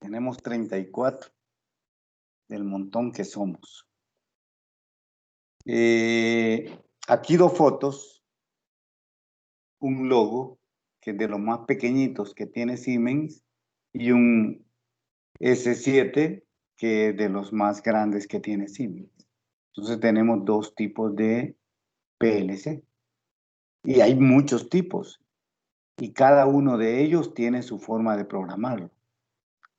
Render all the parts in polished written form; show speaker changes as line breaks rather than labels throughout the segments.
Tenemos 34 del montón que somos. Aquí 2 fotos, un logo que es de los más pequeñitos que tiene Siemens y un S7 que es de los más grandes que tiene Siemens. Entonces tenemos 2 tipos de PLC y hay muchos tipos y cada uno de ellos tiene su forma de programarlo.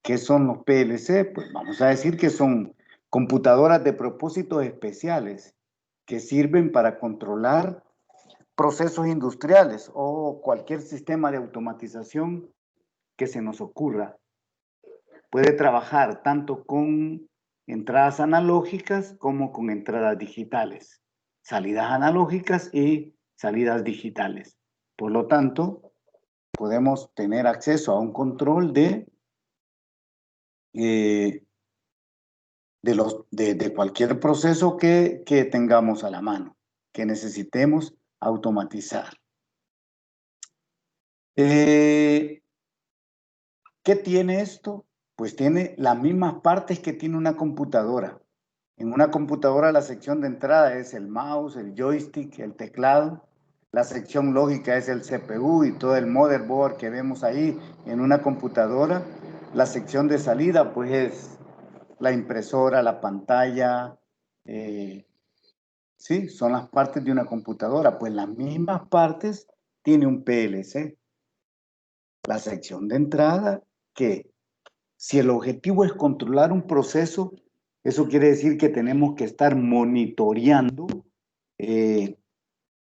¿Qué son los PLC? Pues vamos a decir que son computadoras de propósitos especiales que sirven para controlar procesos industriales o cualquier sistema de automatización que se nos ocurra. Puede trabajar tanto con entradas analógicas como con entradas digitales, salidas analógicas y salidas digitales. Por lo tanto, podemos tener acceso a un control de cualquier proceso que tengamos a la mano, que necesitemos automatizar. ¿Qué tiene esto? Pues tiene las mismas partes que tiene una computadora. En una computadora la sección de entrada es el mouse, el joystick, el teclado. La sección lógica es el CPU y todo el motherboard que vemos ahí en una computadora. La sección de salida pues es la impresora, la pantalla, sí, son las partes de una computadora. Pues las mismas partes tiene un PLC. La sección de entrada, que si el objetivo es controlar un proceso, eso quiere decir que tenemos que estar monitoreando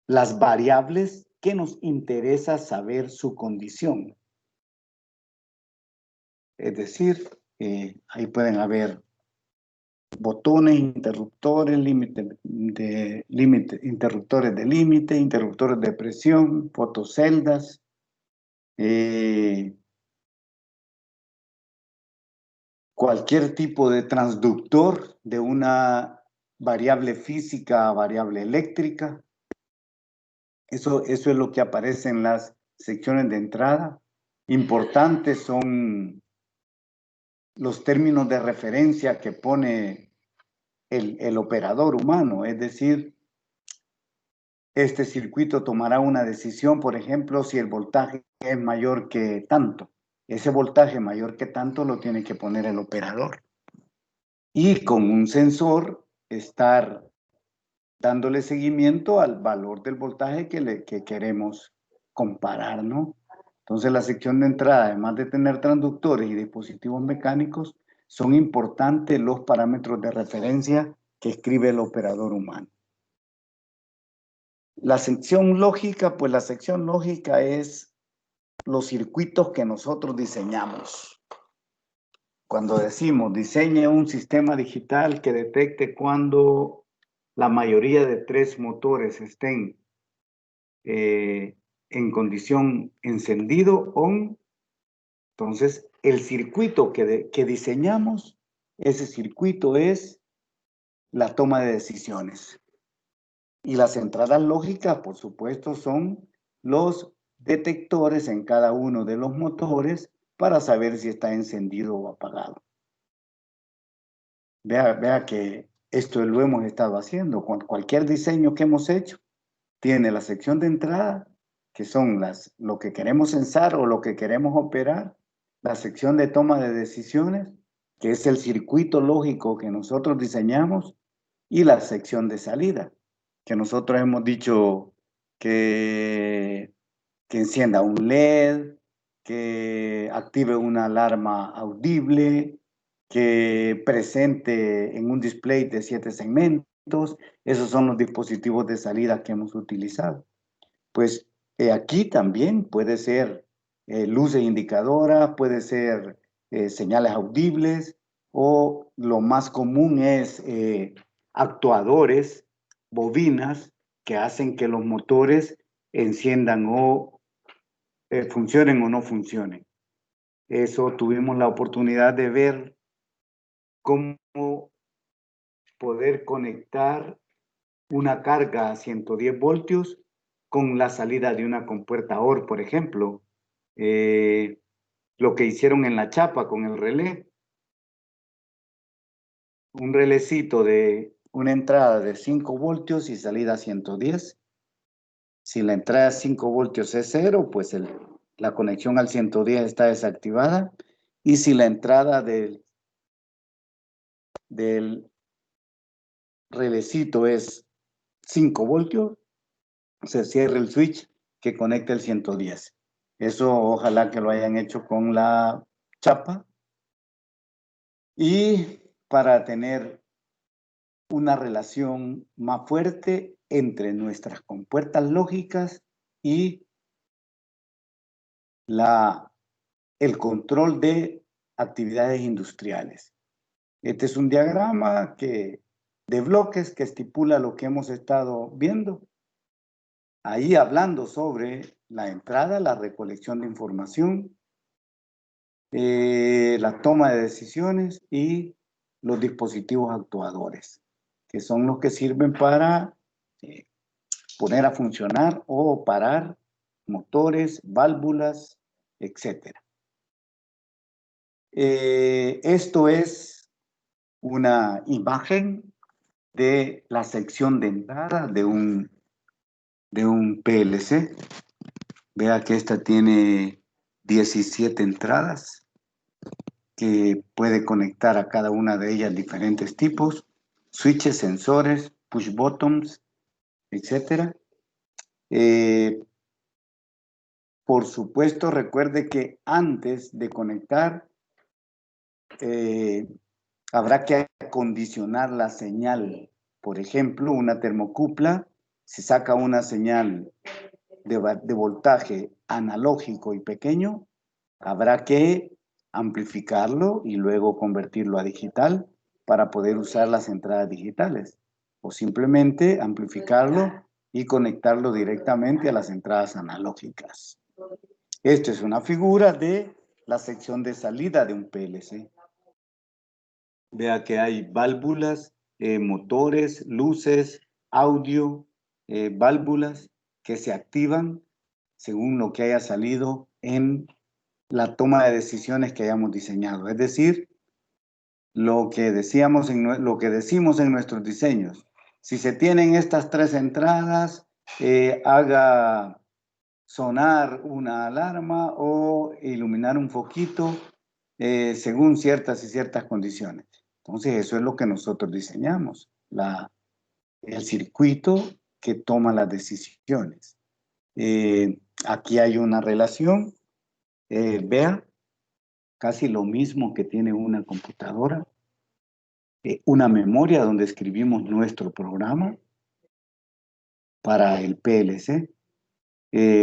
las variables que nos interesa saber su condición. Es decir, ahí pueden haber botones, interruptores, interruptores de límite, interruptores de presión, fotoceldas, cualquier tipo de transductor de una variable física a variable eléctrica. Eso es lo que aparece en las secciones de entrada. Importantes son los términos de referencia que pone el operador humano, es decir, este circuito tomará una decisión, por ejemplo, si el voltaje es mayor que tanto. Ese voltaje mayor que tanto lo tiene que poner el operador. Y con un sensor estar dándole seguimiento al valor del voltaje que queremos comparar, ¿no? Entonces la sección de entrada, además de tener transductores y dispositivos mecánicos, son importantes los parámetros de referencia que escribe el operador humano. La sección lógica, pues la sección lógica es los circuitos que nosotros diseñamos. Cuando decimos diseñe un sistema digital que detecte cuando la mayoría de 3 motores estén en condición encendido, on, entonces el circuito que diseñamos, ese circuito es la toma de decisiones. Y las entradas lógicas, por supuesto, son los detectores en cada uno de los motores para saber si está encendido o apagado. Vea que esto lo hemos estado haciendo con cualquier diseño que hemos hecho. Tiene la sección de entrada, que son lo que queremos censar o lo que queremos operar. La sección de toma de decisiones, que es el circuito lógico que nosotros diseñamos. Y la sección de salida, que nosotros hemos dicho que encienda un LED, que active una alarma audible, que presente en un display de 7 segmentos. Esos son los dispositivos de salida que hemos utilizado. Pues aquí también puede ser luces indicadoras, puede ser señales audibles, o lo más común es actuadores, bobinas, que hacen que los motores enciendan o funcionen o no funcionen. Eso tuvimos la oportunidad de ver cómo poder conectar una carga a 110 voltios con la salida de una compuerta OR, por ejemplo, lo que hicieron en la chapa con el relé. Un relecito de una entrada de 5 voltios y salida 110. Si la entrada 5 voltios es 0, pues la conexión al 110 está desactivada. Y si la entrada del relecito es 5 voltios, se cierra el switch que conecta el 110. Eso ojalá que lo hayan hecho con la chapa. Y para tener una relación más fuerte entre nuestras compuertas lógicas y el control de actividades industriales. Este es un diagrama de bloques que estipula lo que hemos estado viendo. Ahí hablando sobre la entrada, la recolección de información, la toma de decisiones y los dispositivos actuadores, que son los que sirven para poner a funcionar o parar motores, válvulas, etc. Esto es una imagen de la sección de entrada de un PLC. Vea que esta tiene 17 entradas que puede conectar a cada una de ellas diferentes tipos, switches, sensores, push buttons, etc. Por supuesto, recuerde que antes de conectar habrá que acondicionar la señal. Por ejemplo, una termocupla, si saca una señal de voltaje analógico y pequeño, habrá que amplificarlo y luego convertirlo a digital para poder usar las entradas digitales. O simplemente amplificarlo y conectarlo directamente a las entradas analógicas. Esta es una figura de la sección de salida de un PLC. Vea que hay válvulas, motores, luces, audio, válvulas que se activan según lo que haya salido en la toma de decisiones que hayamos diseñado. Es decir, lo que decimos en nuestros diseños. Si se tienen estas 3 entradas, haga sonar una alarma o iluminar un foquito según ciertas y ciertas condiciones. Entonces, eso es lo que nosotros diseñamos, el circuito que toma las decisiones. Aquí hay una relación, vea, casi lo mismo que tiene una computadora, una memoria donde escribimos nuestro programa para el PLC,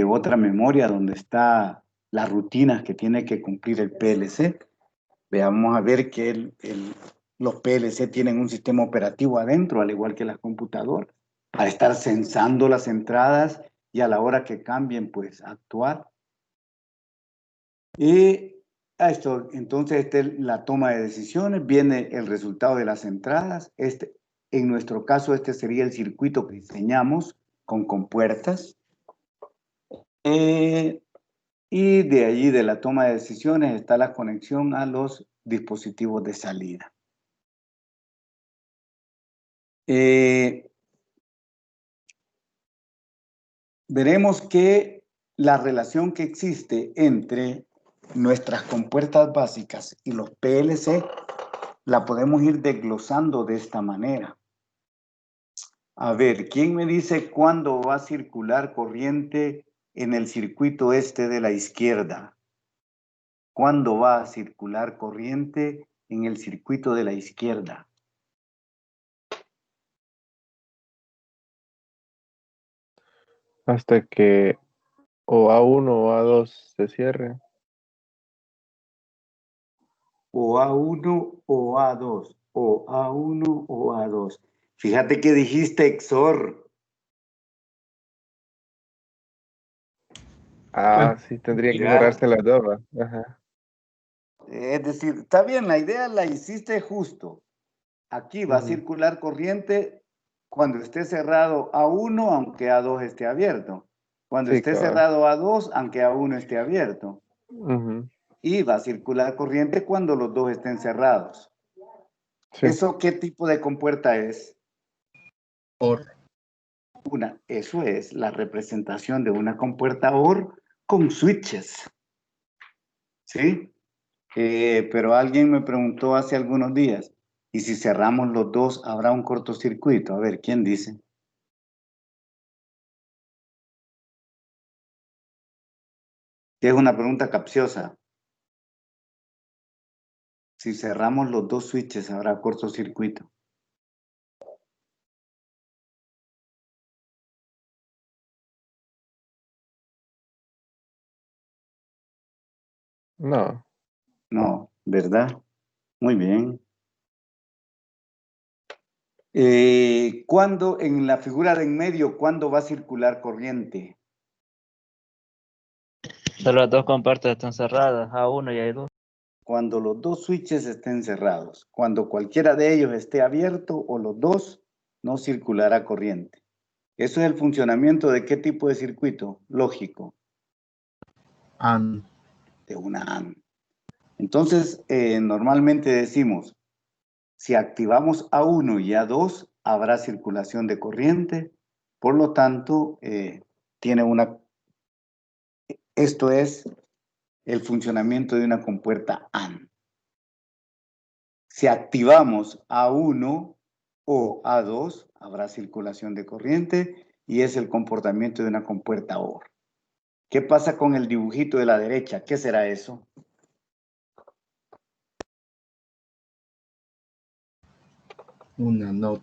otra memoria donde está las rutinas que tiene que cumplir el PLC. Vamos a ver que los PLC tienen un sistema operativo adentro, al igual que las computadoras, para estar censando las entradas y a la hora que cambien, pues actuar. Y entonces, esta es la toma de decisiones, viene el resultado de las entradas. En nuestro caso, este sería el circuito que diseñamos con compuertas. Y de allí, de la toma de decisiones, está la conexión a los dispositivos de salida. Veremos que la relación que existe entre nuestras compuertas básicas y los PLC la podemos ir desglosando de esta manera. A ver, ¿quién me dice cuándo va a circular corriente en el circuito este de la izquierda? ¿Cuándo va a circular corriente en el circuito de la izquierda?
Hasta que o A1 o A2 se cierre.
O A1 o A2, o A1 o A2. Fíjate que dijiste XOR.
Ah, sí, tendría que
Mira,
cerrarse las dos, ¿va? Ajá.
es decir, está bien, la idea la hiciste justo. Aquí va a
Ujú.
circular corriente cuando esté cerrado A1, aunque A2 esté abierto. Cuando
Sí,
esté
cabal.
cerrado A2, aunque A1 esté abierto.
Ujú.
Y va a circular corriente cuando los dos estén cerrados.
Sí.
¿Eso qué tipo de compuerta es?
OR.
Eso es la representación de una compuerta OR con switches. ¿Sí? Pero alguien me preguntó hace algunos días, ¿y si cerramos los dos, habrá un cortocircuito? A ver, ¿quién dice? Que es una pregunta capciosa. Si cerramos los dos switches, ¿habrá cortocircuito?
No.
No, ¿verdad? Muy bien. ¿Cuándo, en la figura de en medio, cuándo va a circular corriente?
Solo las dos compuertas están cerradas, A1 y A2.
Cuando los dos switches estén cerrados. Cuando cualquiera de ellos esté abierto o los dos, no circulará corriente. Eso es el funcionamiento de qué tipo de circuito lógico.
AND.
De una AND. Entonces, normalmente decimos, si activamos A1 y A2, habrá circulación de corriente. Por lo tanto, esto es el funcionamiento de una compuerta AND. Si activamos A1 o A2, habrá circulación de corriente y es el comportamiento de una compuerta OR. ¿Qué pasa con el dibujito de la derecha? ¿Qué será eso?
Una NOT.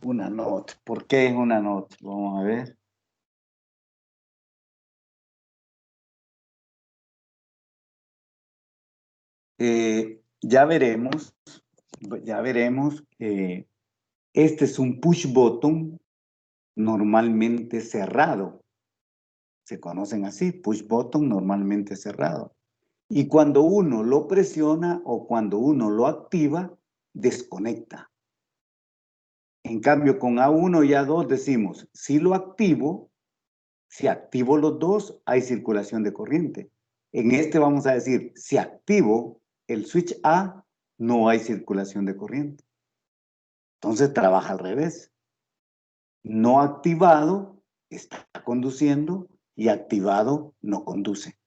Una NOT. ¿Por qué es una NOT? Vamos a ver. Ya veremos. Este es un push button normalmente cerrado. Se conocen así, push button normalmente cerrado. Y cuando uno lo presiona o cuando uno lo activa, desconecta. En cambio, con A1 y A2 decimos, si activo los dos, hay circulación de corriente. En este vamos a decir, si activo el switch A, no hay circulación de corriente. Entonces trabaja al revés. No activado está conduciendo y activado no conduce.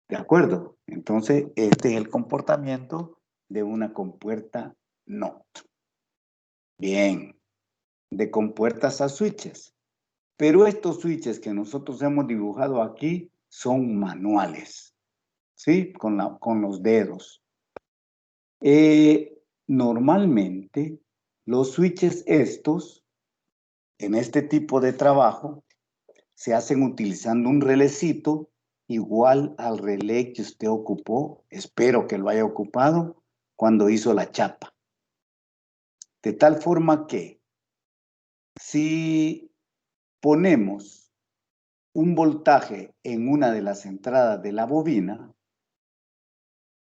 ¿De acuerdo? Entonces, este es el comportamiento de una compuerta NOT. Bien, de compuertas a switches. Pero estos switches que nosotros hemos dibujado aquí son manuales, ¿sí? Con los dedos. Normalmente, los switches estos, en este tipo de trabajo, se hacen utilizando un relecito igual al relé que usted ocupó, espero que lo haya ocupado, cuando hizo la chapa. De tal forma que si ponemos un voltaje en una de las entradas de la bobina,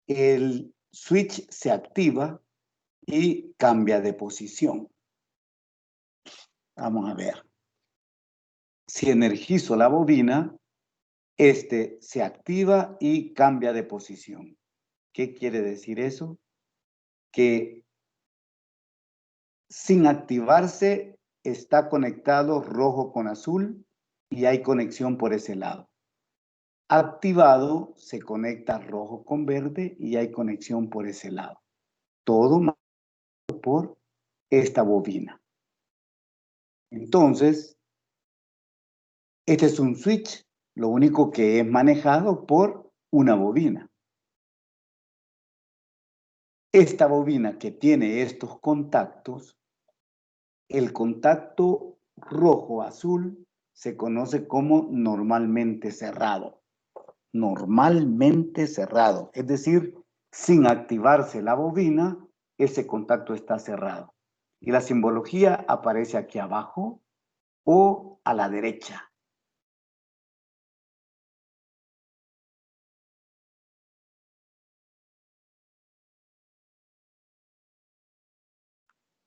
el switch se activa y cambia de posición. Vamos a ver. Si energizo la bobina, este se activa y cambia de posición. ¿Qué quiere decir eso? Que sin activarse está conectado rojo con azul y hay conexión por ese lado. Activado se conecta rojo con verde y hay conexión por ese lado. Todo por esta bobina. Entonces, este es un switch, lo único que es manejado por una bobina. Esta bobina que tiene estos contactos, el contacto rojo-azul se conoce como normalmente cerrado. Normalmente cerrado, es decir, sin activarse la bobina, ese contacto está cerrado. Y la simbología aparece aquí abajo o a la derecha.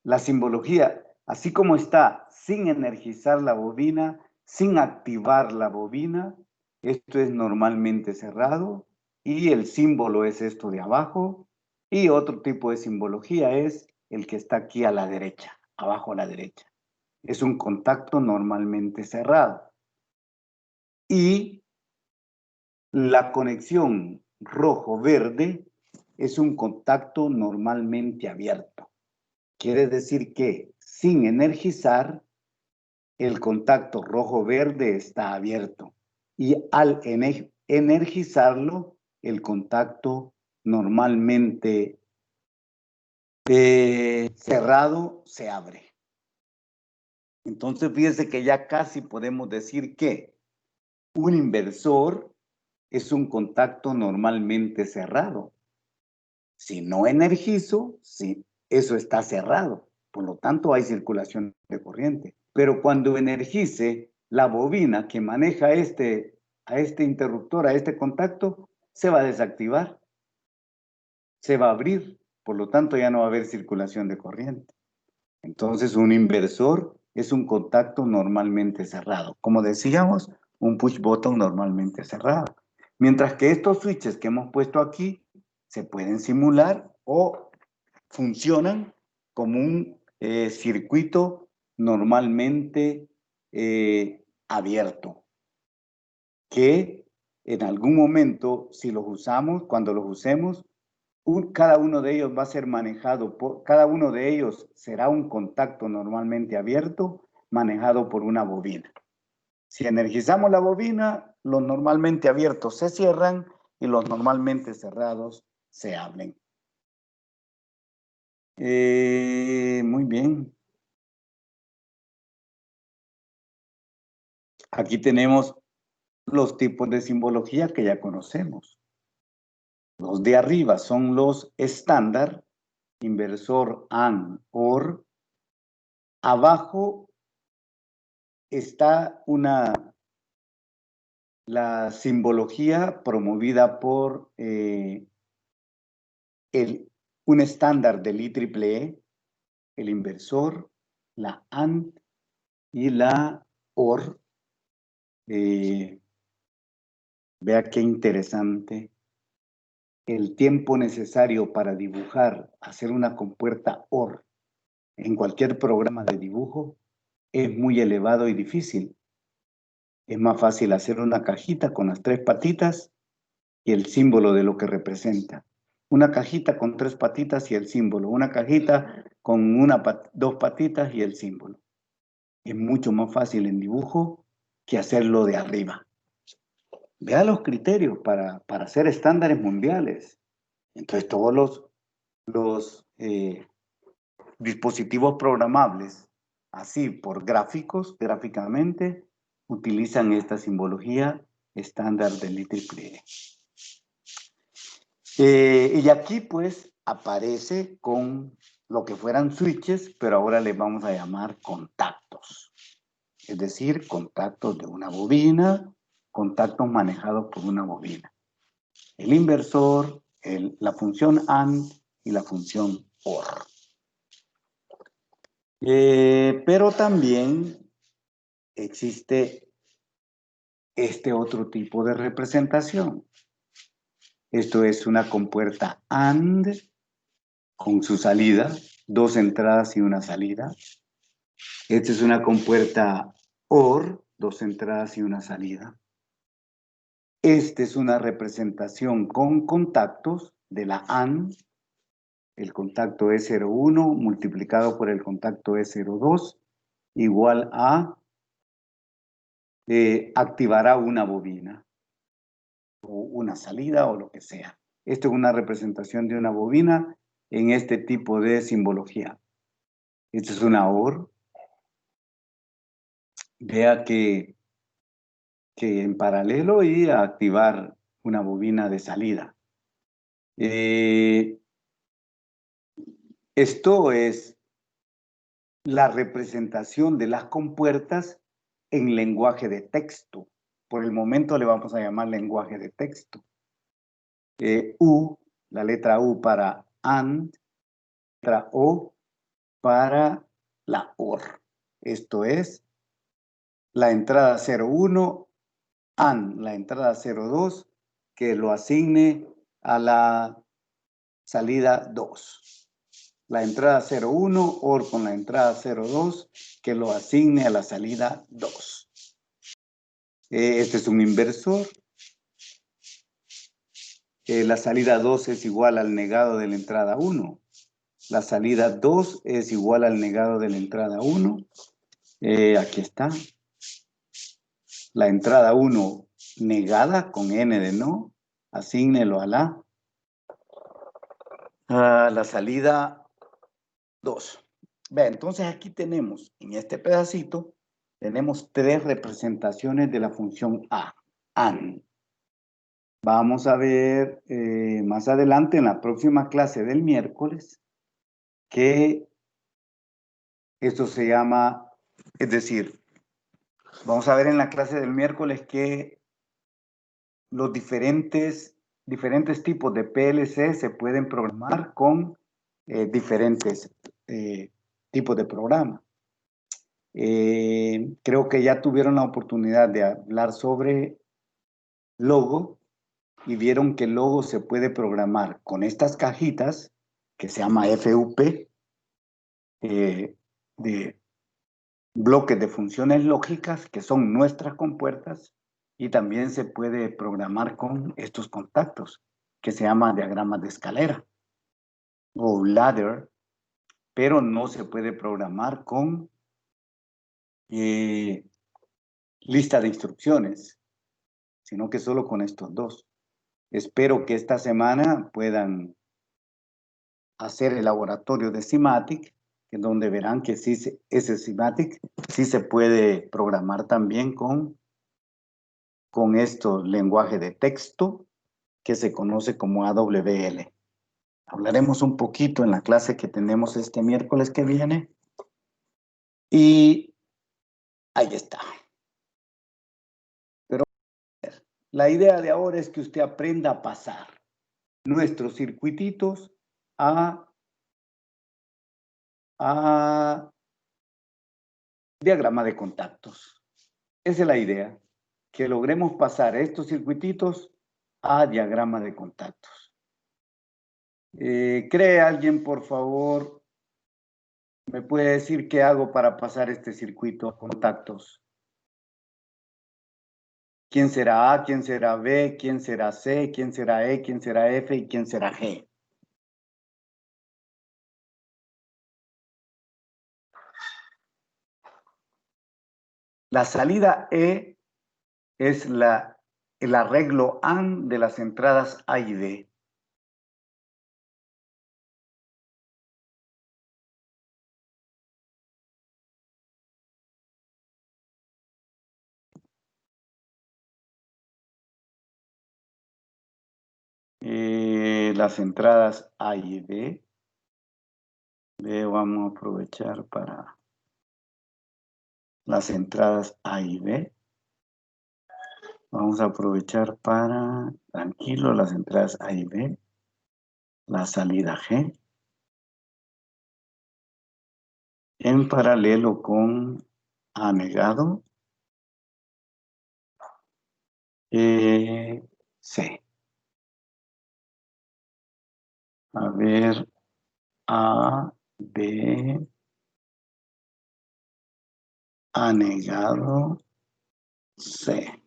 La simbología, así como está sin energizar la bobina, sin activar la bobina, Esto es normalmente cerrado y el símbolo es esto de abajo. Y otro tipo de simbología es el que está aquí a la derecha, abajo a la derecha. Es un contacto normalmente cerrado. Y la conexión rojo-verde es un contacto normalmente abierto. Quiere decir que sin energizar, el contacto rojo-verde está abierto. Y al energizarlo, el contacto normalmente cerrado se abre. Entonces, fíjense que ya casi podemos decir que un inversor es un contacto normalmente cerrado. Si no energizo, sí, eso está cerrado. Por lo tanto, hay circulación de corriente. Pero cuando energice, la bobina que maneja a este interruptor, a este contacto, se va a desactivar. Se va a abrir. Por lo tanto, ya no va a haber circulación de corriente. Entonces, un inversor es un contacto normalmente cerrado. Como decíamos, un push button normalmente cerrado. Mientras que estos switches que hemos puesto aquí se pueden simular o funcionan como un circuito normalmente abierto, que en algún momento, si los usamos, cuando los usemos, cada uno de ellos va a ser manejado cada uno de ellos será un contacto normalmente abierto, manejado por una bobina. Si energizamos la bobina, los normalmente abiertos se cierran y los normalmente cerrados se abren. Muy bien. Aquí tenemos los tipos de simbología que ya conocemos. Los de arriba son los estándar, inversor, AND, OR. Abajo está la simbología promovida por un estándar del IEEE, el inversor, la AND y la OR. Vea qué interesante. El tiempo necesario para dibujar, hacer una compuerta OR en cualquier programa de dibujo es muy elevado y difícil. Es más fácil hacer una cajita con las 3 patitas y el símbolo de lo que representa. Una cajita con 3 patitas y el símbolo. Una cajita con 2 patitas y el símbolo. Es mucho más fácil en dibujo que hacerlo de arriba. Vea los criterios para hacer estándares mundiales. Entonces, todos los dispositivos programables, así por gráficamente, utilizan esta simbología estándar del IEEE. Y aquí pues aparece con lo que fueran switches, pero ahora le vamos a llamar contactos. Es decir, contactos de una bobina, contactos manejados por una bobina. El inversor, la función AND y la función OR. Pero también existe este otro tipo de representación. Esto es una compuerta AND con su salida, 2 entradas y una salida. Esta es una compuerta OR, 2 entradas y una salida. Esta es una representación con contactos de la AND. El contacto E01 multiplicado por el contacto E02 igual a activará una bobina o una salida o lo que sea. Esto es una representación de una bobina en este tipo de simbología. Esta es una OR. Vea que en paralelo y a activar una bobina de salida. Esto es la representación de las compuertas en lenguaje de texto. Por el momento le vamos a llamar lenguaje de texto. La letra U para AND, letra O para la OR. Esto es la entrada 01 AND, la entrada 02, que lo asigne a la salida 2. La entrada 01, OR con la entrada 02, que lo asigne a la salida 2. Este es un inversor. La salida 2 es igual al negado de la entrada 1. La salida 2 es igual al negado de la entrada 1. Aquí está. La entrada 1 negada con N de no. Asígnelo a la salida 2. Ve, entonces aquí tenemos, en este pedacito, tenemos 3 representaciones de la función A, AND. Vamos a ver más adelante en la próxima clase del miércoles que esto se llama, es decir, vamos a ver en la clase del miércoles que los diferentes tipos de PLC se pueden programar con diferentes tipos de programa. Creo que ya tuvieron la oportunidad de hablar sobre logo y vieron que el logo se puede programar con estas cajitas que se llama FUP, de bloques de funciones lógicas que son nuestras compuertas, y también se puede programar con estos contactos que se llaman diagramas de escalera o ladder, pero no se puede programar con lista de instrucciones, sino que solo con estos dos. Espero que esta semana puedan hacer el laboratorio de Simatic, en donde verán que sí, ese Simatic sí se puede programar también con estos lenguajes de texto que se conoce como AWL. Hablaremos un poquito en la clase que tenemos este miércoles que viene. Y ahí está. Pero la idea de ahora es que usted aprenda a pasar nuestros circuititos a diagrama de contactos. Esa es la idea, que logremos pasar estos circuititos a diagrama de contactos. ¿Cree alguien, por favor, me puede decir qué hago para pasar este circuito a contactos? ¿Quién será A? ¿Quién será B? ¿Quién será C? ¿Quién será E? ¿Quién será F? ¿Y quién será G? La salida E es el arreglo AND de las entradas A y D. Las entradas A y B. Vamos a aprovechar para las entradas A y B. Vamos a aprovechar para, tranquilo, las entradas A y B. La salida G. En paralelo con A negado. C. A ver, A, B, A negado, C.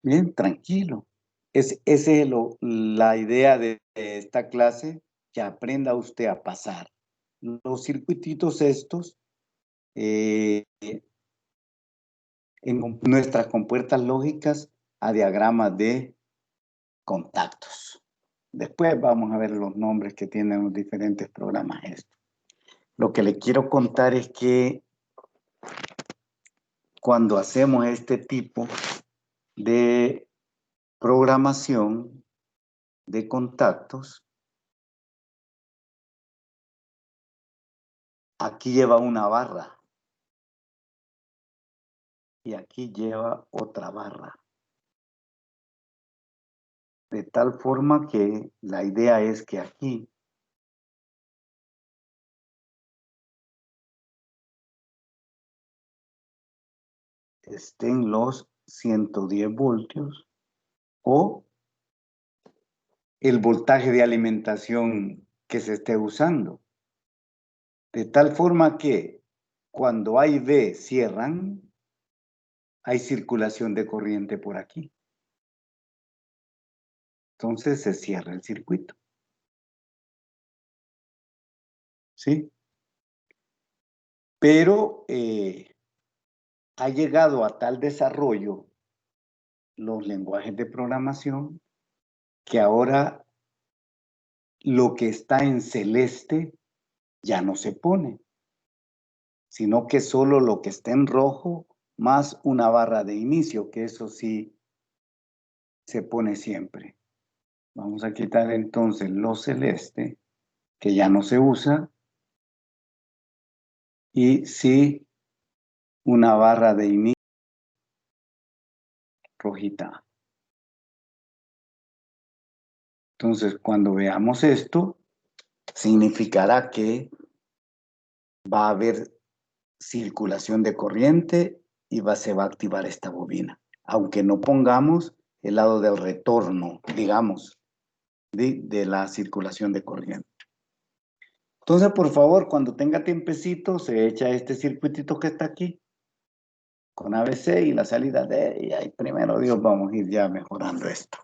Bien, tranquilo. Esa es la idea de esta clase, que aprenda usted a pasar los circuititos estos en nuestras compuertas lógicas a diagramas de contactos. Después vamos a ver los nombres que tienen los diferentes programas estos. Lo que le quiero contar es que cuando hacemos este tipo de programación de contactos, aquí lleva una barra y aquí lleva otra barra. De tal forma que la idea es que aquí estén los 110 voltios o el voltaje de alimentación que se esté usando. De tal forma que cuando A y B cierran, hay circulación de corriente por aquí. Entonces se cierra el circuito. ¿Sí? Pero ha llegado a tal desarrollo los lenguajes de programación que ahora lo que está en celeste ya no se pone, sino que solo lo que está en rojo más una barra de inicio, que eso sí se pone siempre. Vamos a quitar entonces lo celeste, que ya no se usa, y sí una barra de inicio rojita. Entonces, cuando veamos esto, significará que va a haber circulación de corriente y se va a activar esta bobina. Aunque no pongamos el lado del retorno, digamos, de la circulación de corriente. Entonces, por favor, cuando tenga tiempecito, se echa este circuitito que está aquí, con ABC y la salida D, y ahí primero Dios vamos a ir ya mejorando esto.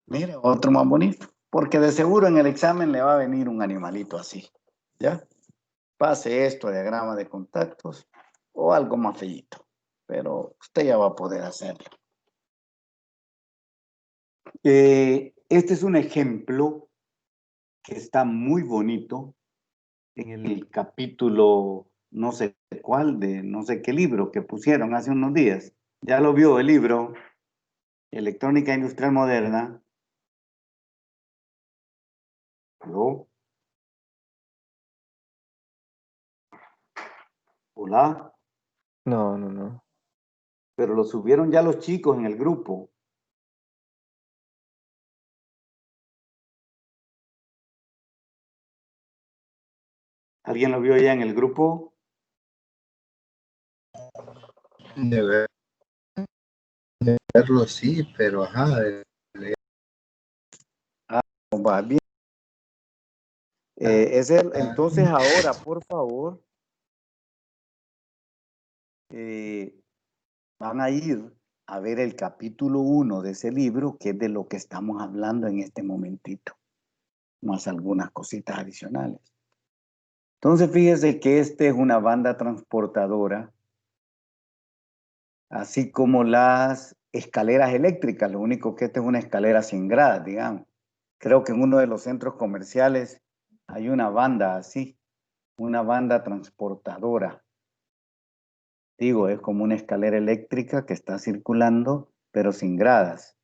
Mire, otro más bonito, porque de seguro en el examen le va a venir un animalito así, ¿ya? Pase esto, diagrama de contactos, o algo más feíto, pero usted ya va a poder hacerlo. Este es un ejemplo que está muy bonito en el capítulo no sé cuál, de no sé qué libro que pusieron hace unos días. Ya lo vio el libro, Electrónica Industrial Moderna. ¿Aló? Hola.
No, no, no.
Pero lo subieron ya los chicos en el grupo. ¿Alguien lo vio ya en el grupo?
De verlo sí, pero ajá.
Va bien. Entonces ahora, por favor, van a ir a ver el capítulo 1 de ese libro, que es de lo que estamos hablando en este momentito, más algunas cositas adicionales. Entonces, fíjese que esta es una banda transportadora, así como las escaleras eléctricas, lo único que esta es una escalera sin gradas, digamos. Creo que en uno de los centros comerciales hay una banda así, una banda transportadora. Digo, es como una escalera eléctrica que está circulando, pero sin gradas,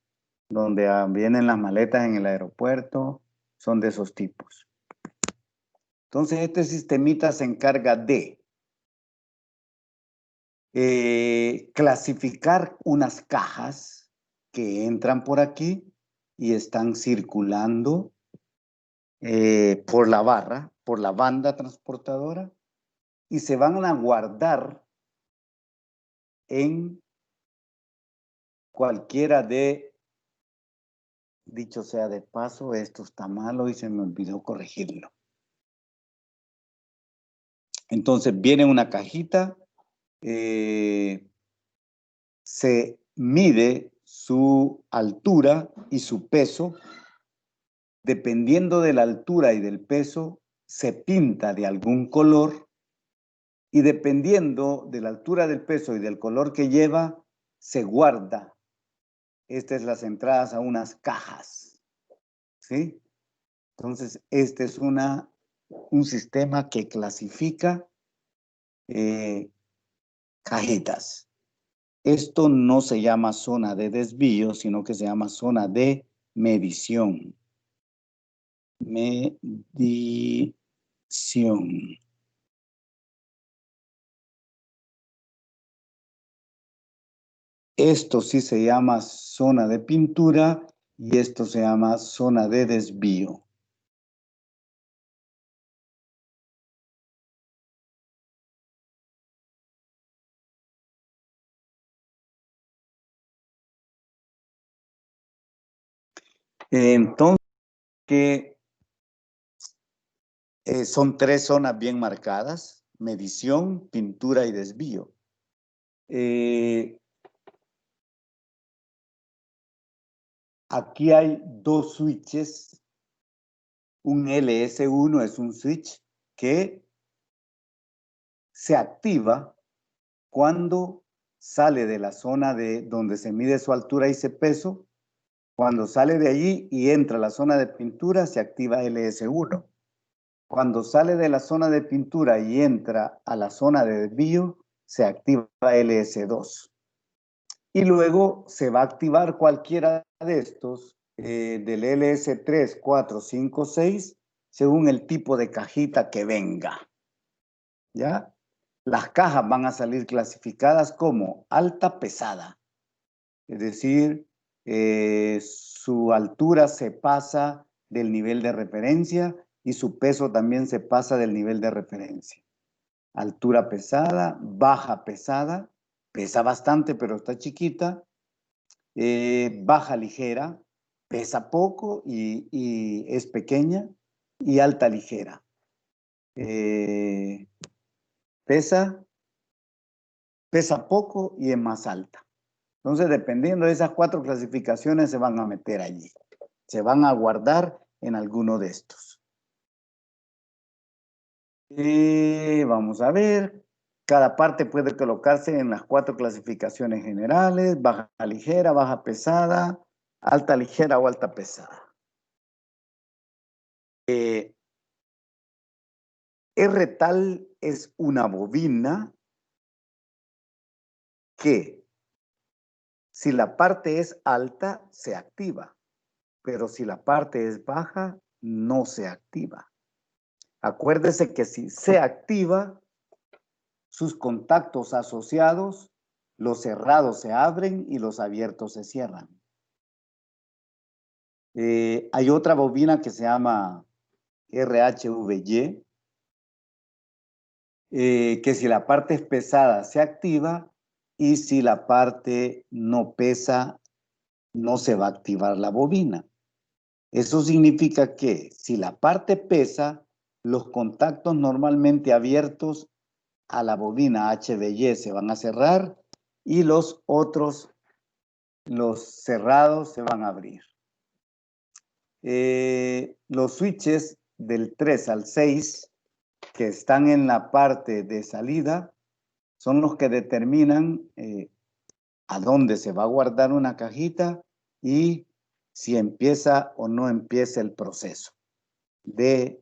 donde vienen las maletas en el aeropuerto, son de esos tipos. Entonces, este sistemita se encarga de clasificar unas cajas que entran por aquí y están circulando por la barra, por la banda transportadora, y se van a guardar en cualquiera de, dicho sea de paso, esto está malo y se me olvidó corregirlo. Entonces viene una cajita, se mide su altura y su peso. Dependiendo de la altura y del peso, se pinta de algún color, y dependiendo de la altura, del peso y del color que lleva, se guarda. Estas son las entradas a unas cajas, ¿sí? Entonces, este es un sistema que clasifica cajitas. Esto no se llama zona de desvío, sino que se llama zona de medición. Medición. Esto sí se llama zona de pintura y esto se llama zona de desvío. Entonces, que son 3 zonas bien marcadas: medición, pintura y desvío. Aquí hay 2 switches. Un LS1 es un switch que se activa cuando sale de la zona de donde se mide su altura y su peso. Cuando sale de allí y entra a la zona de pintura, se activa LS1. Cuando sale de la zona de pintura y entra a la zona de desvío, se activa LS2. Y luego se va a activar cualquiera de estos, del LS3, 4, 5, 6, según el tipo de cajita que venga. ¿Ya? Las cajas van a salir clasificadas como alta pesada. Es decir, su altura se pasa del nivel de referencia y su peso también se pasa del nivel de referencia. Altura pesada, baja pesada, pesa bastante pero está chiquita. Baja ligera, pesa poco y es pequeña. Y alta ligera. Pesa poco y es más alta. Entonces, dependiendo de esas 4 clasificaciones, se van a meter allí. Se van a guardar en alguno de estos. Vamos a ver. Cada parte puede colocarse en las 4 clasificaciones generales: baja ligera, baja pesada, alta ligera o alta pesada. R-tal es una bobina que, si la parte es alta, se activa, pero si la parte es baja, no se activa. Acuérdese que si se activa, sus contactos asociados, los cerrados se abren y los abiertos se cierran. Hay otra bobina que se llama RHVY, que si la parte es pesada, se activa, y si la parte no pesa, no se va a activar la bobina. Eso significa que si la parte pesa, los contactos normalmente abiertos a la bobina HVY se van a cerrar y los otros, los cerrados, se van a abrir. Los switches del 3 al 6 que están en la parte de salida son los que determinan a dónde se va a guardar una cajita y si empieza o no empieza el proceso de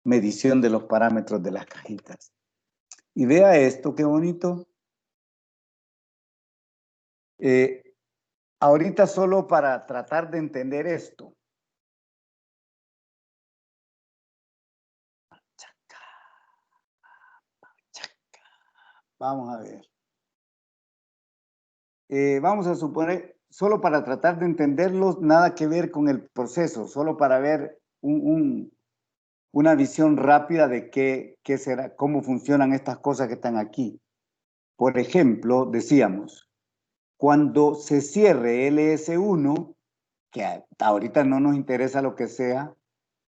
medición de los parámetros de las cajitas. Y vea esto, qué bonito. Ahorita solo para tratar de entender esto. Vamos a ver. Vamos a suponer, solo para tratar de entenderlos, nada que ver con el proceso, solo para ver una visión rápida de qué será, cómo funcionan estas cosas que están aquí. Por ejemplo, decíamos, cuando se cierre LS1, que ahorita no nos interesa lo que sea,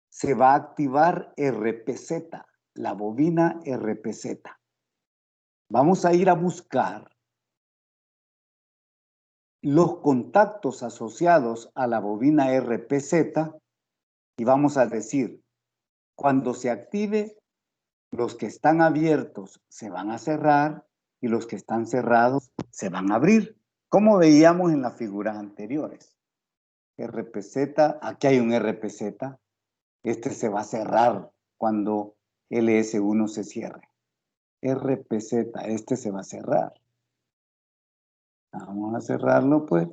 se va a activar RPZ, la bobina RPZ. Vamos a ir a buscar los contactos asociados a la bobina RPZ y vamos a decir, cuando se active, los que están abiertos se van a cerrar y los que están cerrados se van a abrir, como veíamos en las figuras anteriores. RPZ, aquí hay un RPZ, este se va a cerrar cuando LS1 se cierre. RPZ, este se va a cerrar. Vamos a cerrarlo pues.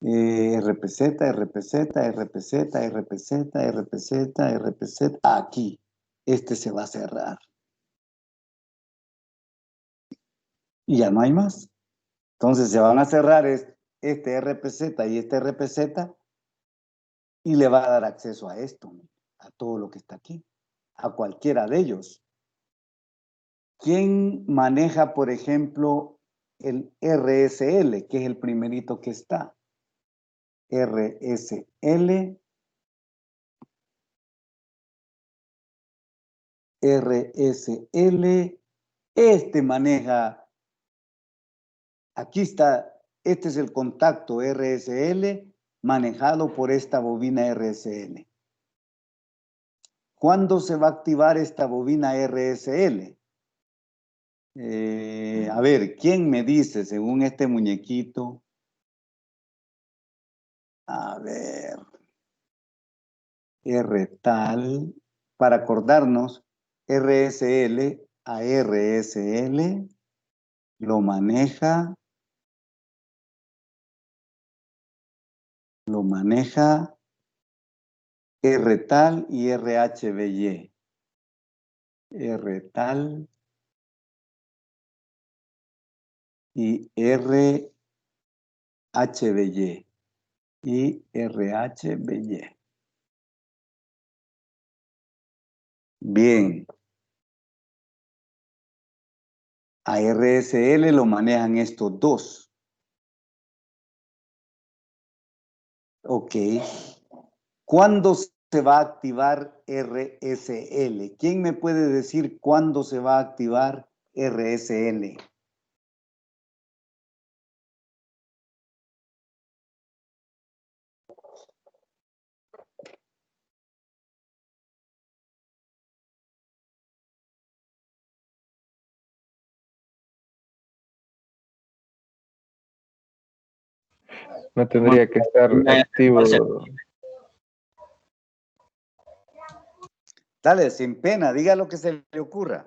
RPZ, RPZ, RPZ, RPZ, RPZ, RPZ, aquí. Este se va a cerrar. Y ya no hay más. Entonces se van a cerrar este RPZ y este RPZ y le va a dar acceso a esto, a todo lo que está aquí, a cualquiera de ellos. ¿Quién maneja, por ejemplo, el RSL, que es el primerito que está. RSL. RSL. Este maneja, aquí está, este es el contacto RSL manejado por esta bobina RSL. ¿Cuándo se va a activar esta bobina RSL? A ver, ¿quién me dice según este muñequito? A ver, R tal, para acordarnos, RSL a RSL lo maneja R tal y RHBY. R tal y RHBY. Y RHBY. Bien. A RSL lo manejan estos dos. Ok. ¿Cuándo se va a activar RSL? ¿Quién me puede decir cuándo se va a activar RSL?
No tendría que estar activo.
Dale, sin pena, diga lo que se le ocurra.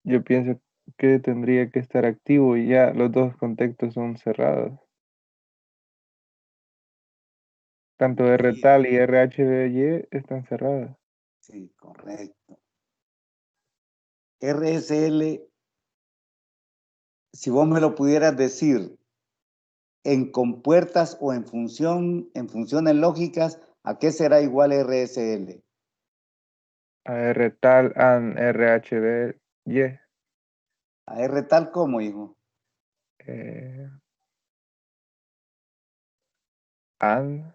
Yo pienso que tendría que estar activo y ya los dos contactos son cerrados. Tanto RTAL y RHBY están cerrados.
Sí, correcto. RSL, si vos me lo pudieras decir en compuertas o en funciones lógicas, ¿a qué será igual RSL?
A RTAL and RHBY.
¿A R tal como, hijo?
And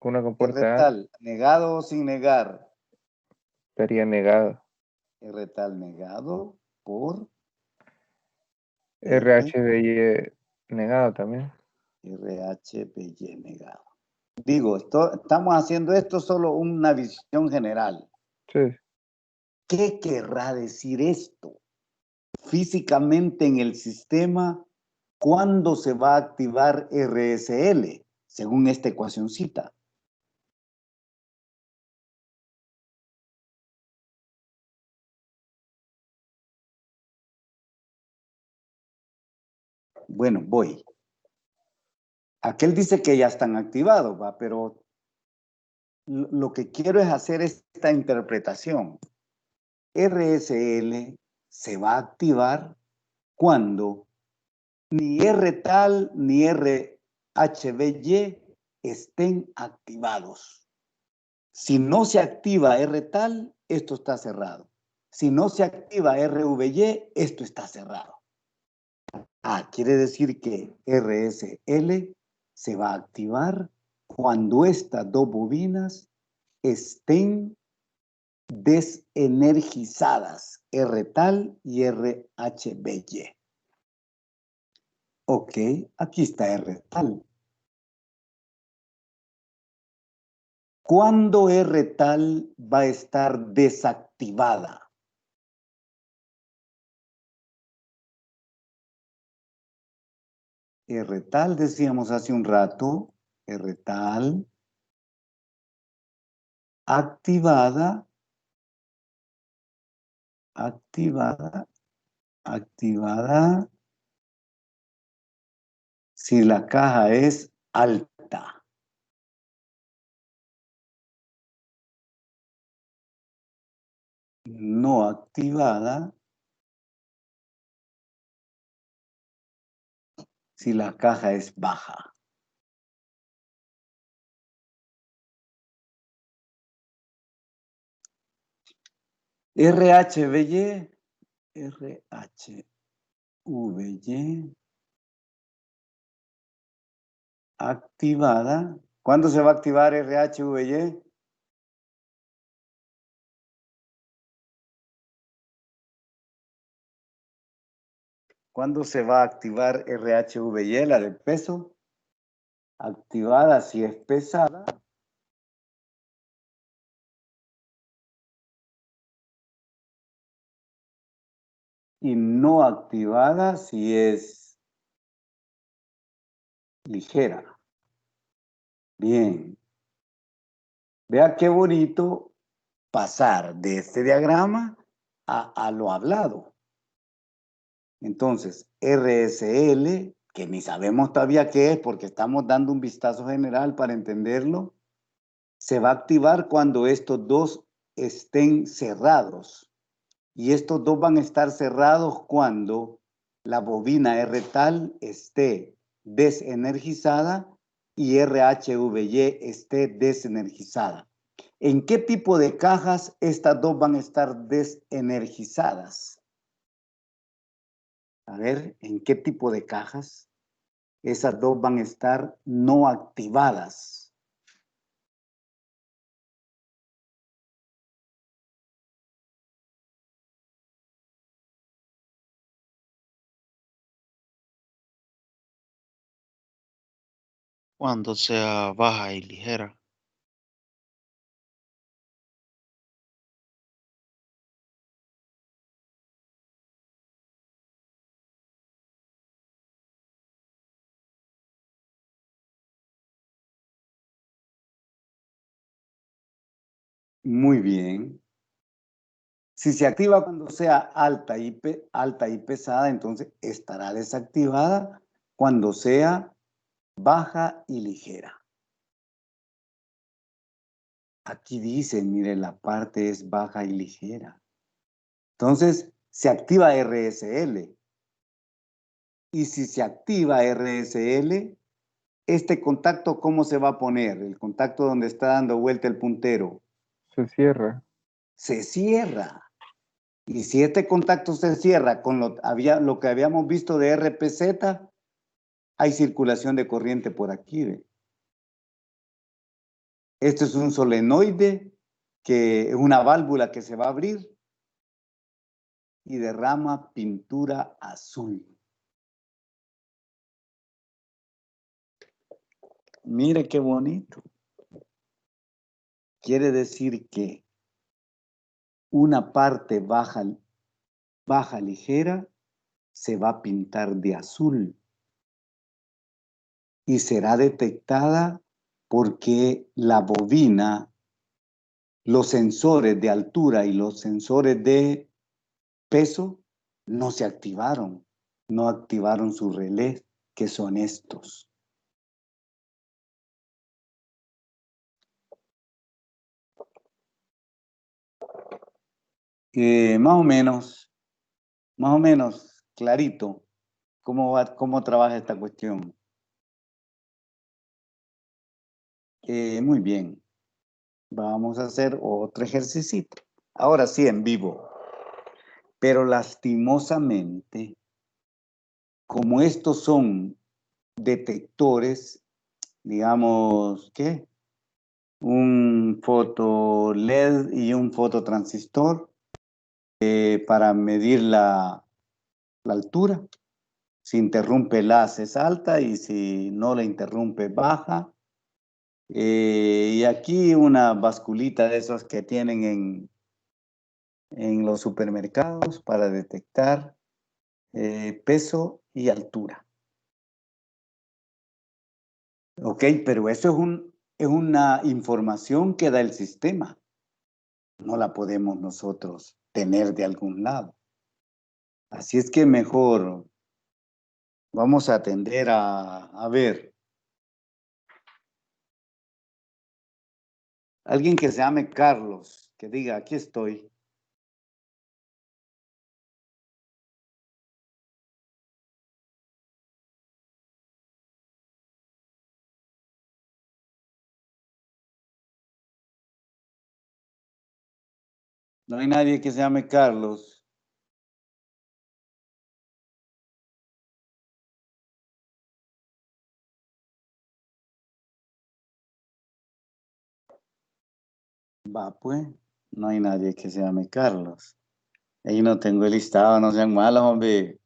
una
R
compuerta AND
tal, negado o sin negar.
estaría negado.
R tal negado por
RHBY negado también.
RHBY negado. Digo, estamos haciendo esto solo una visión general.
Sí.
¿Qué querrá decir esto? Físicamente en el sistema, ¿cuándo se va a activar RSL? Según esta ecuacioncita. Bueno, voy. Aquel dice que ya están activados, ¿va? Pero lo que quiero es hacer esta interpretación. RSL se va a activar cuando ni R tal ni RHBY estén activados. Si no se activa R tal, esto está cerrado. Si no se activa RVY, esto está cerrado. Quiere decir que RSL se va a activar cuando estas dos bobinas estén desenergizadas, R tal y RHBY. Ok, aquí está R tal. ¿Cuándo R tal va a estar desactivada? R tal, decíamos hace un rato, R tal, activada, si la caja es alta. No activada si la caja es baja. RHVY, RHVY activada. ¿Cuándo se va a activar RHVY? ¿Cuándo se va a activar RHVY, la del peso? Activada si es pesada. Y no activada si es ligera. Bien. Vea qué bonito pasar de este diagrama a lo hablado. Entonces, RSL, que ni sabemos todavía qué es porque estamos dando un vistazo general para entenderlo, se va a activar cuando estos dos estén cerrados. Y estos dos van a estar cerrados cuando la bobina R-tal esté desenergizada y RHVY esté desenergizada. ¿En qué tipo de cajas estas dos van a estar desenergizadas? A ver, ¿en qué tipo de cajas? Esas dos van a estar no activadas.
Cuando sea baja y ligera.
Muy bien. Si se activa cuando sea alta y pesada, entonces estará desactivada cuando sea baja y ligera. Aquí dice, mire, la parte es baja y ligera. Entonces, se activa RSL. Y si se activa RSL, este contacto, ¿cómo se va a poner? El contacto donde está dando vuelta el puntero.
Se cierra.
Se cierra. Y si este contacto se cierra con lo que habíamos visto de RPZ, hay circulación de corriente por aquí. ¿Ve? Esto es un solenoide, que es una válvula que se va a abrir y derrama pintura azul. Mire qué bonito. Quiere decir que una parte baja ligera se va a pintar de azul y será detectada porque la bobina, los sensores de altura y los sensores de peso no se activaron, no activaron su relé, que son estos. Más o menos clarito cómo trabaja esta cuestión. Muy bien. Vamos a hacer otro ejercicio. Ahora sí, en vivo. Pero lastimosamente, como estos son detectores, digamos, ¿qué? Un foto LED y un fototransistor para medir la altura. Si interrumpe la es alta y si no la interrumpe baja. Y aquí una basculita de esas que tienen en los supermercados para detectar peso y altura. Ok, pero eso es una información que da el sistema. No la podemos nosotros tener de algún lado. Así es que mejor vamos a atender a ver. Alguien que se llame Carlos, que diga, aquí estoy. No hay nadie que se llame Carlos. Va, pues. No hay nadie que se llame Carlos. Ahí no tengo el listado, no sean malos, hombre.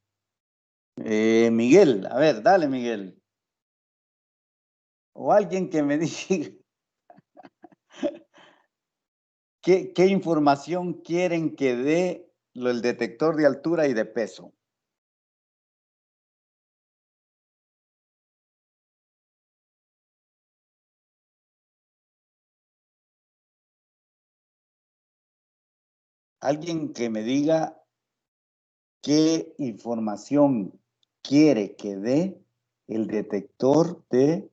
Miguel, a ver, dale, Miguel. O alguien que me diga qué información quieren que dé el detector de altura y de peso. Alguien que me diga qué información quiere que dé el detector de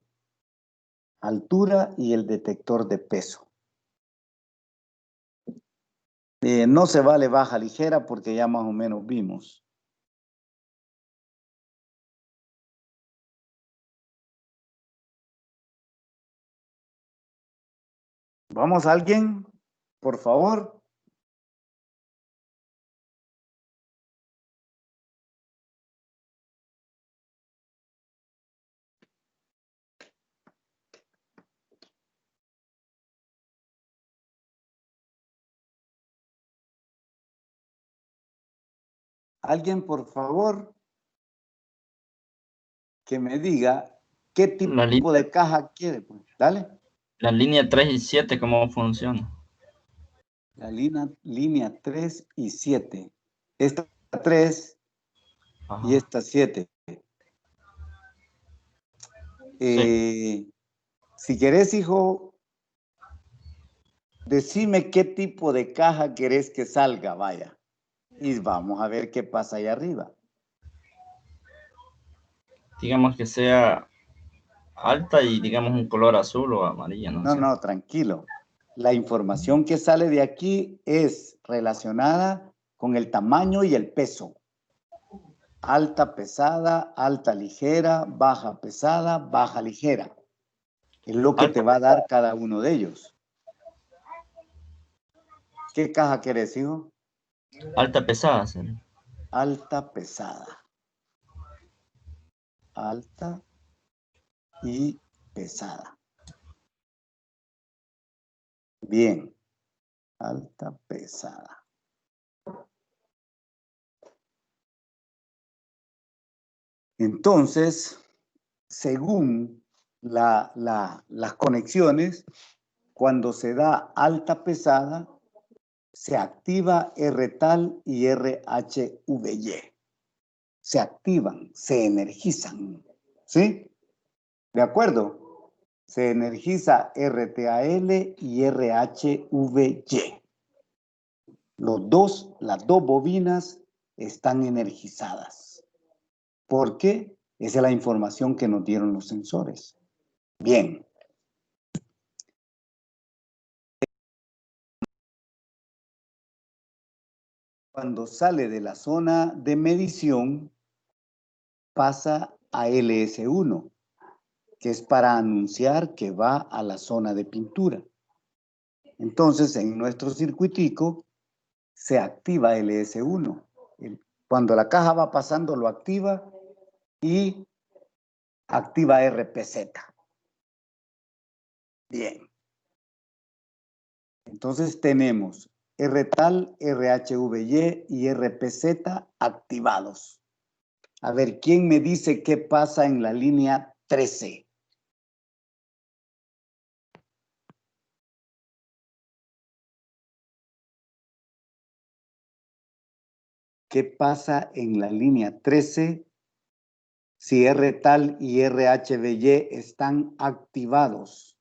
altura y el detector de peso. No se vale baja ligera porque ya más o menos vimos. ¿Vamos, alguien? Por favor. Alguien, por favor, que me diga qué tipo de caja quiere. Pues, dale.
La línea 3 y 7, ¿cómo funciona?
La línea 3 y 7. Esta 3
Ajá.
y esta 7. Si querés, hijo, decime qué tipo de caja querés que salga, vaya. Y vamos a ver qué pasa ahí arriba.
Digamos que sea alta y digamos un color azul o amarilla, no sé.
No, tranquilo. La información que sale de aquí es relacionada con el tamaño y el peso. Alta, pesada, alta, ligera, baja, pesada, baja, ligera. Es lo que te va a dar cada uno de ellos. ¿Qué caja querés, hijo?
Alta pesada, ¿sí?
Alta, pesada. Alta y pesada. Bien. Alta, pesada. Entonces, según las conexiones, cuando se da alta pesada, se activa R-tal y RHVY. Se activan, se energizan. ¿Sí? ¿De acuerdo? Se energiza RTAL y RHVY. Las dos bobinas están energizadas. ¿Por qué? Esa es la información que nos dieron los sensores. Bien. Cuando sale de la zona de medición, pasa a LS1, que es para anunciar que va a la zona de pintura. Entonces, en nuestro circuitico se activa LS1. Cuando la caja va pasando, lo activa y activa RPZ. Bien. Entonces tenemos RTAL, RHVY y RPZ activados. A ver, ¿quién me dice qué pasa en la línea 13? ¿Qué pasa en la línea 13 si RTAL y RHVY están activados?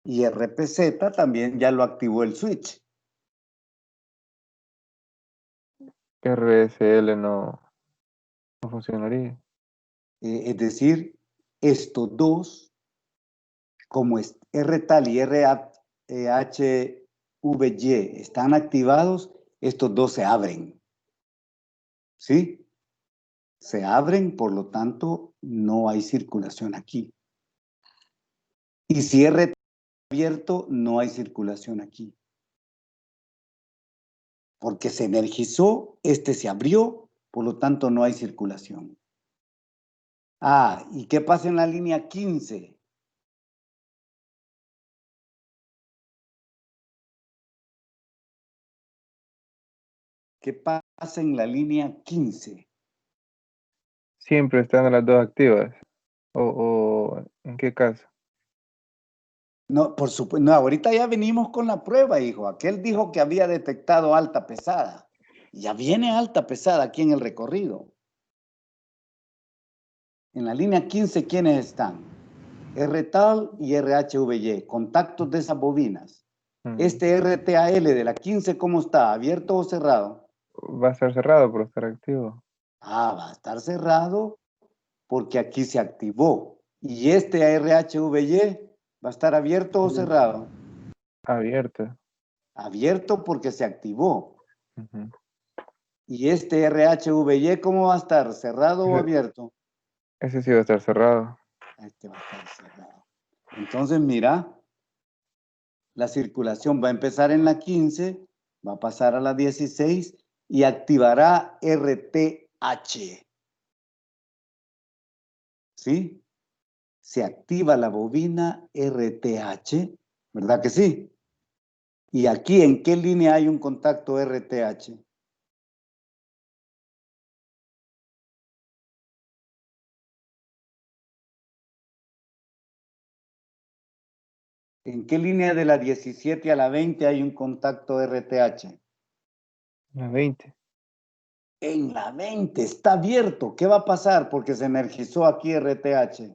Y RPZ también ya lo activó el switch.
RSL no funcionaría.
Es decir, estos dos, como RTAL y RHVY están activados, estos dos se abren. ¿Sí? Se abren, por lo tanto, no hay circulación aquí. Y si RTAL está abierto, no hay circulación aquí. porque se energizó, este se abrió, por lo tanto no hay circulación. Ah, ¿y qué pasa en la línea 15? ¿Qué pasa en la línea 15?
Siempre están las dos activas. O ¿en qué caso?
No, por supuesto, no, ahorita ya venimos con la prueba, hijo. Aquel dijo que había detectado alta pesada. Ya viene alta pesada aquí en el recorrido. En la línea 15, ¿quiénes están? R-tal y RHVY, contactos de esas bobinas. Este RTAL de la 15, ¿cómo está? ¿Abierto o cerrado?
Va a estar cerrado por estar activo.
Ah, va a estar cerrado porque aquí se activó. ¿Y este RHVY va a estar abierto o cerrado?
Abierto.
Abierto porque se activó.
Ujú.
¿Y este RHVY cómo va a estar? ¿Cerrado o
Ese,
abierto?
ese sí va a estar cerrado.
Este va a estar cerrado. Entonces, mira, la circulación va a empezar en la 15, va a pasar a la 16 y activará RTH. ¿Sí? Se activa la bobina RTH, ¿verdad que sí? ¿Y aquí en qué línea hay un contacto RTH? ¿En qué línea de la 17 a la 20 hay un contacto RTH?
La 20.
En la 20 está abierto. ¿Qué va a pasar? Porque se energizó aquí RTH.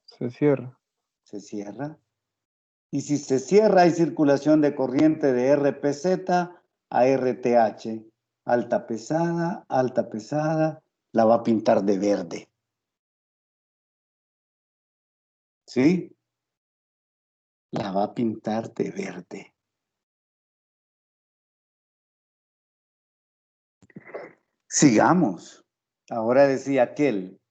Se cierra.
Se cierra. Y si se cierra, hay circulación de corriente de RPZ a RTH. Alta pesada, la va a pintar de verde. ¿Sí? La va a pintar de verde. Sigamos. Ahora decía aquel,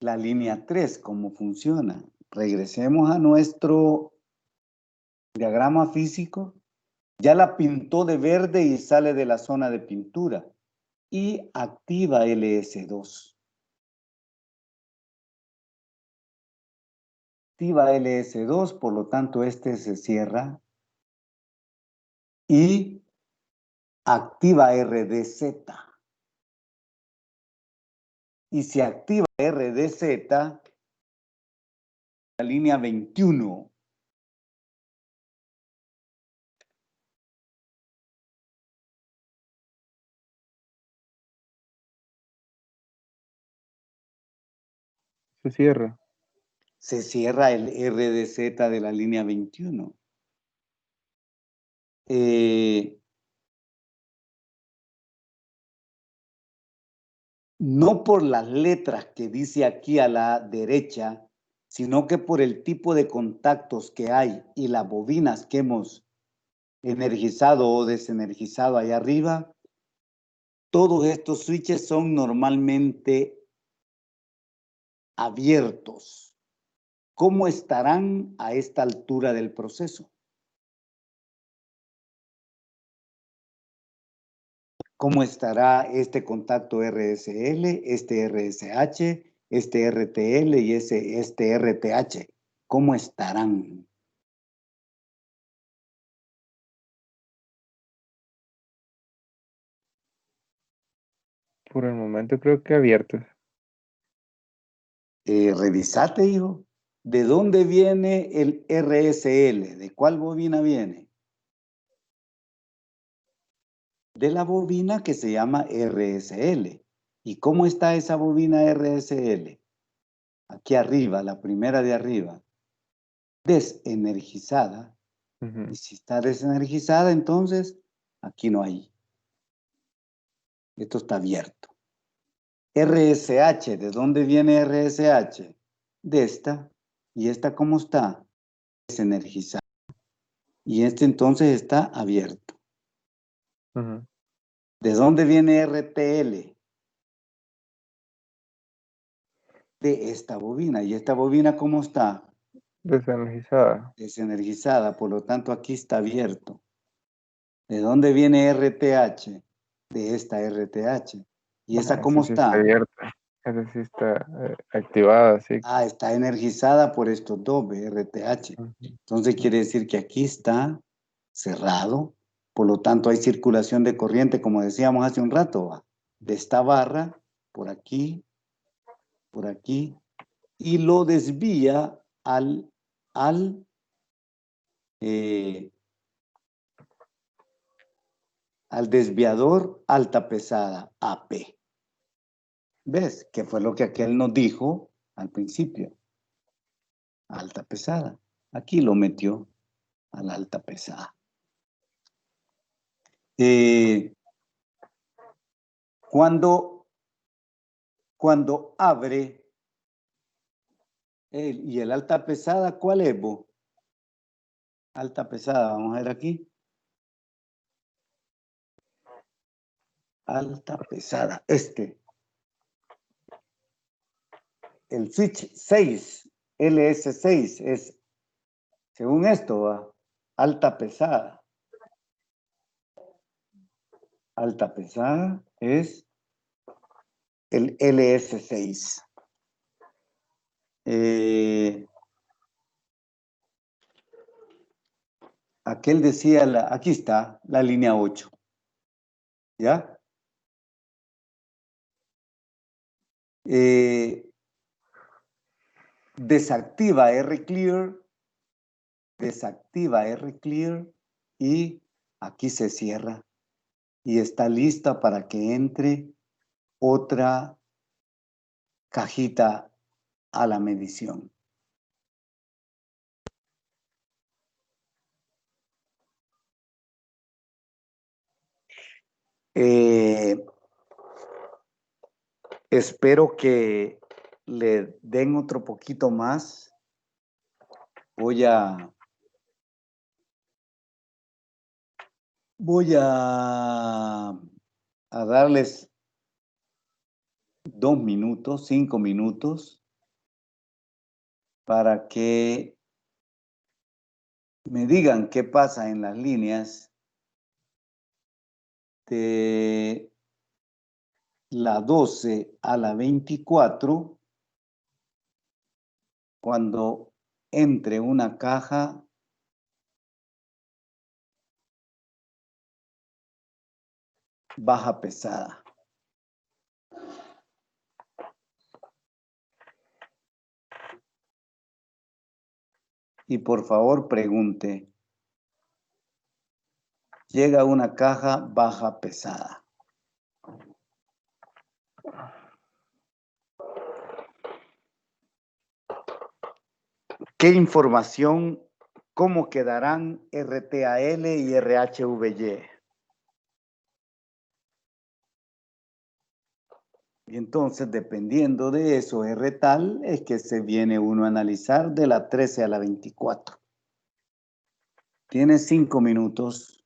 la línea 3, ¿cómo funciona? Regresemos a nuestro diagrama físico. Ya la pintó de verde y sale de la zona de pintura y activa LS2. Activa LS2, por lo tanto este se cierra y activa RDZ. Y se activa RDZ, la línea 21.
Se cierra.
Se cierra el RDZ de la línea 21. No por las letras que dice aquí a la derecha, sino que por el tipo de contactos que hay y las bobinas que hemos energizado o desenergizado allá arriba, todos estos switches son normalmente abiertos. ¿Cómo estarán a esta altura del proceso? ¿Cómo estará este contacto RSL, este RSH, este RTL y este RTH? ¿Cómo estarán?
Por el momento creo que abiertos.
Revisate, hijo. ¿De dónde viene el RSL? ¿De cuál bobina viene? De la bobina que se llama RSL. ¿Y cómo está esa bobina RSL? Aquí arriba, la primera de arriba. Desenergizada.
Ujú.
Y si está desenergizada, entonces aquí no hay. Esto está abierto. RSH, ¿de dónde viene RSH? De esta. ¿Y esta cómo está? Desenergizada. Y este entonces está abierto.
Ujú.
¿De dónde viene RTL? De esta bobina. ¿Y esta bobina cómo está?
Desenergizada.
Desenergizada, por lo tanto aquí está abierto. ¿De dónde viene RTH? De esta RTH. ¿Y esa cómo
Esa sí está
está?
abierta. Esa sí está activada, sí.
Ah, está energizada por estos dos, RTH.
Ujú.
Entonces quiere decir que aquí está cerrado. Por lo tanto, hay circulación de corriente, como decíamos hace un rato, ¿va? De esta barra, por aquí, y lo desvía al eh, al desviador alta pesada, AP. ¿Ves? Que fue lo que aquel nos dijo al principio. Alta pesada. Aquí lo metió a la alta pesada. Cuando abre y el alta pesada, ¿cuál es, vos? Alta pesada, vamos a ver aquí. Alta pesada, el switch 6, LS6 es, según esto, ¿va? Alta pesada. Alta pesada es el LS6. Aquel decía, aquí está, la línea 8. ¿Ya? Desactiva R-Clear y aquí se cierra y está lista para que entre otra cajita a la medición. Espero que le den otro poquito más. Voy a darles 2 minutos, 5 minutos, para que me digan qué pasa en las líneas de la 12 a la 24 cuando entre una caja baja pesada. Y por favor pregunte, llega una caja baja pesada. ¿Qué información, cómo quedarán RTAL y RHVY? Y entonces, dependiendo de eso, R-tal es que se viene uno a analizar de la 13 a la 24. Tiene 5 minutos.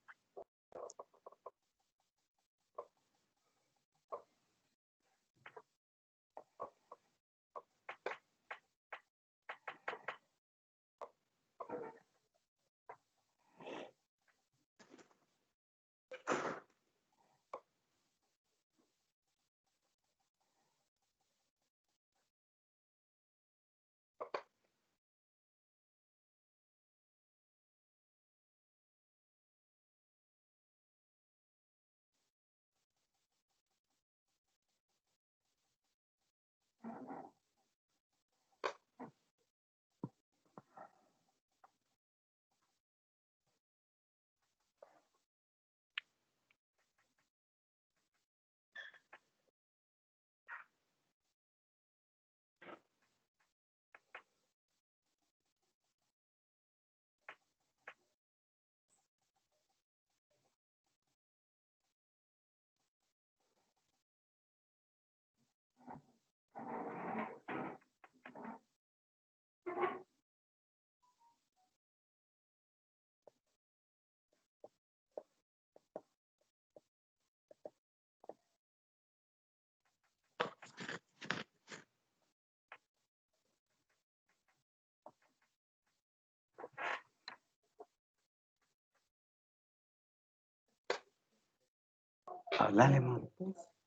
Hablale, man.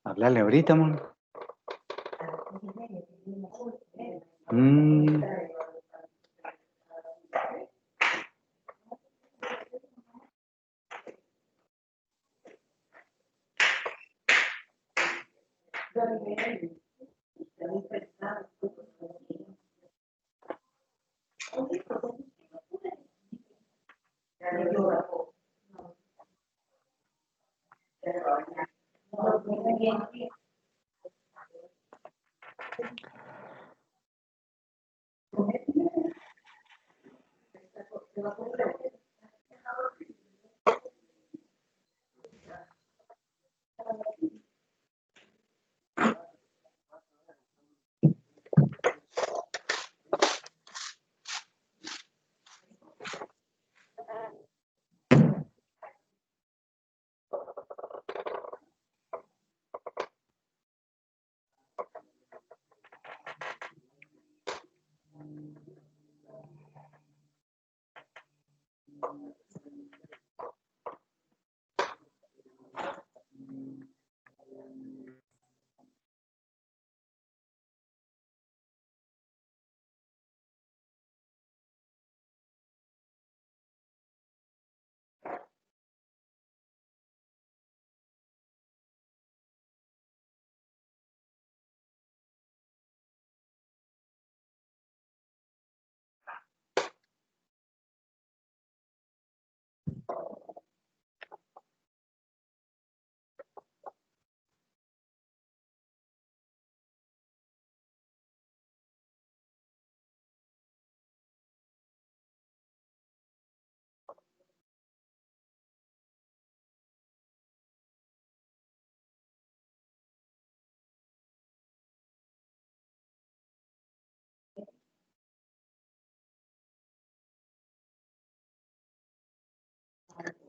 Hablale ahorita, man.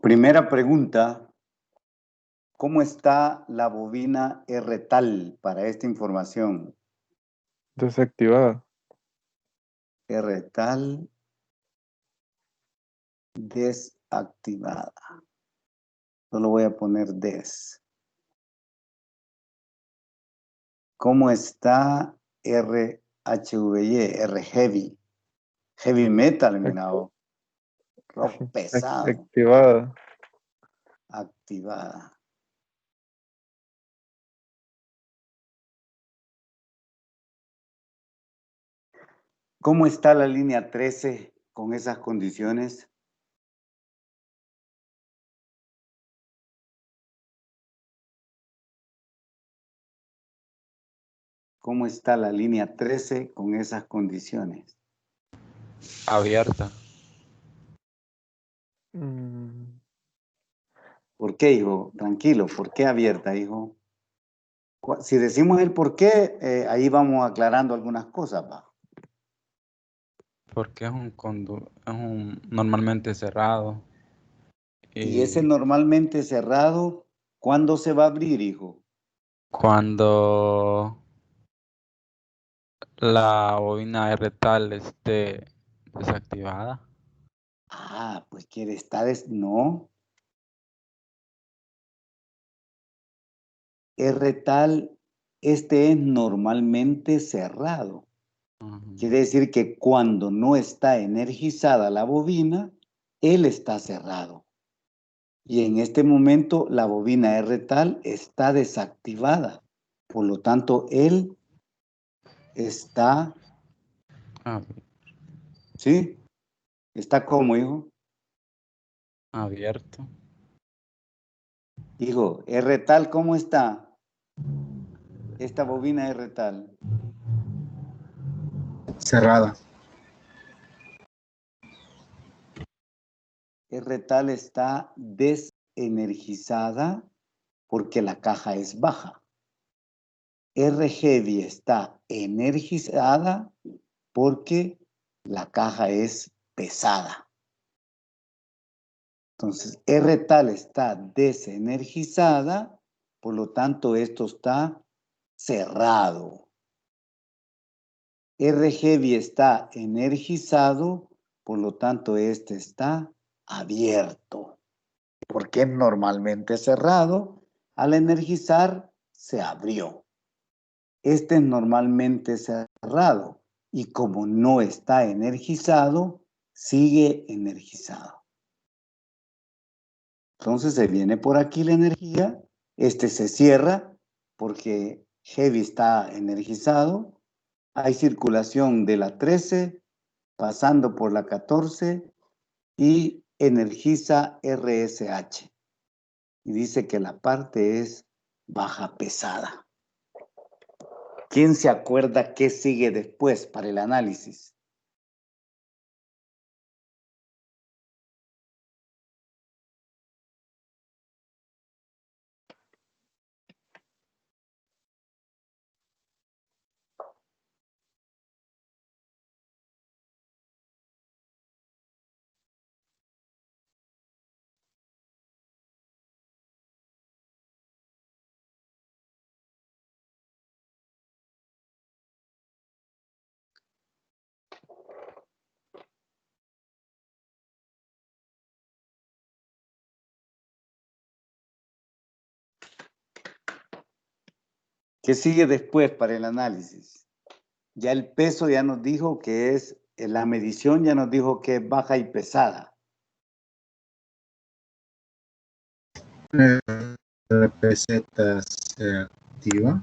Primera pregunta, ¿cómo está la bobina R-tal para esta información?
Desactivada.
R-tal desactivada. Solo voy a poner des. ¿Cómo está RHVY, R-heavy? Heavy metal, mira. Rock pesado.
Activada.
Activada. ¿Cómo está la línea 13 con esas condiciones? ¿Cómo está la línea 13 con esas condiciones?
Abierta.
¿Por qué, hijo? Tranquilo, ¿por qué abierta, hijo? Si decimos el por qué, ahí vamos aclarando algunas cosas, ¿va?
Porque es un normalmente cerrado.
Y ese normalmente cerrado, ¿cuándo se va a abrir, hijo?
Cuando la bobina R-tal esté desactivada.
Ah, pues quiere estar, no. R-tal, este es normalmente cerrado. Quiere decir que cuando no está energizada la bobina, él está cerrado. Y en este momento la bobina R-tal está desactivada. Por lo tanto, él está... ¿Sí? ¿Está como, hijo?
Abierto.
Hijo, R-tal, ¿cómo está? Esta bobina R-tal.
Cerrada.
R-tal está desenergizada porque la caja es baja. R-heavy está energizada porque la caja es pesada. Entonces, R-tal está desenergizada, por lo tanto, esto está cerrado. R-heavy está energizado, por lo tanto, este está abierto. Porque es normalmente cerrado, Al energizar, se abrió. Este es normalmente cerrado y como no está energizado, sigue energizado. Entonces se viene por aquí la energía, este se cierra porque heavy está energizado, hay circulación de la 13 pasando por la 14 y energiza RSH. Y dice que la parte es baja pesada. ¿Quién se acuerda qué sigue después para el análisis? ¿Qué sigue después para el análisis? Ya el peso ya nos dijo que es, la medición ya nos dijo que es baja y pesada.
La peseta se activa.